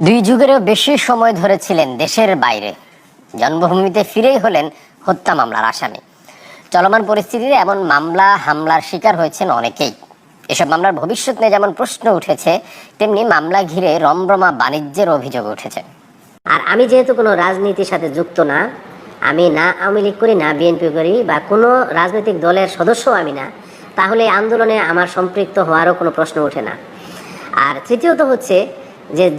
দুই যুগেরও বেশি সময় ধরে ছিলেন দেশের বাইরে, জন্মভূমিতে ফিরেই হলেন হত্যা মামলার আসামি। চলমান পরিস্থিতিতে এমন মামলা হামলার শিকার হয়েছেন অনেকেই। এসব মামলার ভবিষ্যৎ নিয়ে যেমন প্রশ্ন উঠেছে, তেমনি মামলা ঘিরে রমরমা বাণিজ্যের অভিযোগ উঠেছে। আর আমি যেহেতু কোনো রাজনীতির সাথে যুক্ত না, আমি না আওয়ামী লীগ করি, না বিএনপি করি, বা কোনো রাজনৈতিক দলের সদস্য আমি না, তাহলে এই আন্দোলনে আমার সম্পৃক্ত হওয়ারও কোনো প্রশ্ন ওঠে না। আর তৃতীয়ত হচ্ছে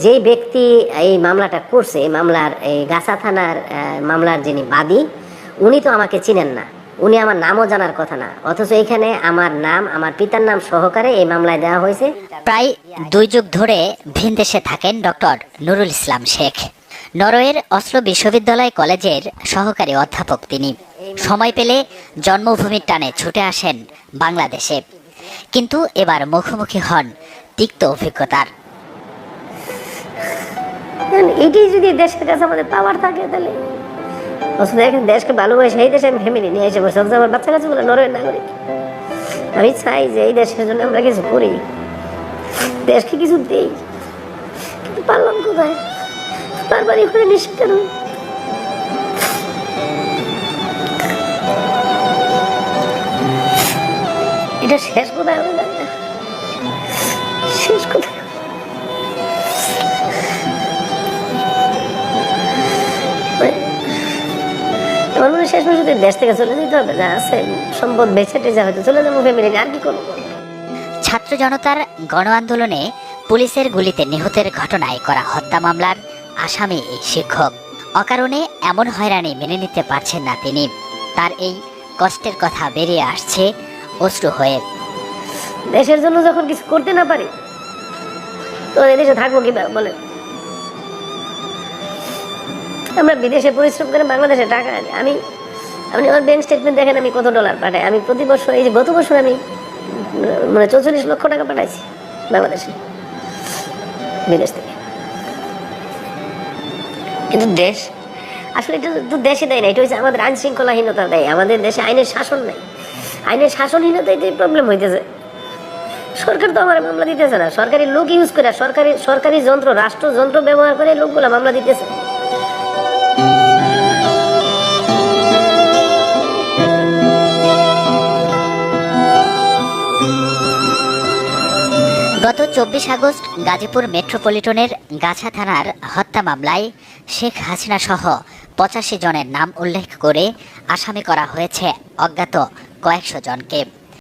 যেই ব্যক্তি এই মামলাটা করছে, এই মামলার এই গাছা থানার মামলার যিনি বাদী, উনি তো আমাকে চিনেন না, উনি আমার নামও জানার কথা না, অথচ এখানে আমার নাম, আমার পিতার নাম সহকারে এই মামলায় দেওয়া হয়েছে। প্রায় 2 যুগ ধরে ভিনদেশে থাকেন ডক্টর নুরুল ইসলাম শেখ। নরওয়ের অসলো বিশ্ববিদ্যালয় কলেজের সহকারী অধ্যাপক তিনি। সময় পেলে জন্মভূমির টানে ছুটে আসেন বাংলাদেশে, কিন্তু এবার মুখোমুখি হন তিক্ত অভিজ্ঞতার। এটাই যদি দেশের কাছে আমাদের পাওয়ার থাকে, তাহলে দেশকে ভালোবাসে এই দেশে আমি ফ্যামিলি নিয়ে এসে বসে আমার বাচ্চা কাছে বলে নরওয়ের নাগরিক। আমি চাই যে এই দেশের জন্য আমরা কিছু করি, দেশকে কিছু দিই, কিন্তু পারলাম কোথায়? বারবার এখানে নিশ্চিত কেন? এটা শেষ কোথায় হবে? শেষ কোথায়? আমার মনে হয় শেষ পর্যন্ত দেশ থেকে চলে যেতে হবে, যা আছে সম্পদ বেঁচে টেজা হয়তো চলে যাবো ফ্যামিলি নিয়ে, আর কি করবো? ছাত্র জনতার গণ আন্দোলনে পুলিশের গুলিতে নিহতের ঘটনায় করা হত্যা মামলার আসামি এই শিক্ষক। অকারণে এমন হয়রানি মেনে নিতে পারছেন না তিনি। তার এই কষ্টের কথা বেরিয়ে আসছে অশ্রু হয়ে। দেশের জন্য যখন কিছু করতে না পারি, তো এদেশে থাকবো কিভাবে বলেন? আমরা বিদেশে পরিশ্রম করে বাংলাদেশে টাকা আনি। আপনি আমার ব্যাংক স্টেটমেন্ট দেখেন, আমি কত ডলার পাঠাই। আমি প্রতি বছর, এই যে গত বছর আমি 44 লক্ষ টাকা পাঠাইছি বাংলাদেশে বিদেশ থেকে। কিন্তু দেশ আসলে এটা তো দেশে দেয় না, এটা হচ্ছে আমাদের আইন শৃঙ্খলাহীনতা দেয়। আমাদের দেশে আইনের শাসন নেই, আইনের শাসনহীনতাই তো প্রবলেম হইতেছে। সরকার তো আমার মামলা দিতেছে না, সরকারি লোক ইউজ করে, সরকারি যন্ত্র, রাষ্ট্রযন্ত্র ব্যবহার করে লোকগুলো মামলা দিতেছে। গত 24 আগস্ট গাজীপুর মেট্রোপলিটনের গাছা থানার হত্যা মামলায় শেখ হাসিনা সহ 85 জনের নাম উল্লেখ করে আসামি করা হয়েছে অজ্ঞাত কয়েকশো জনকে।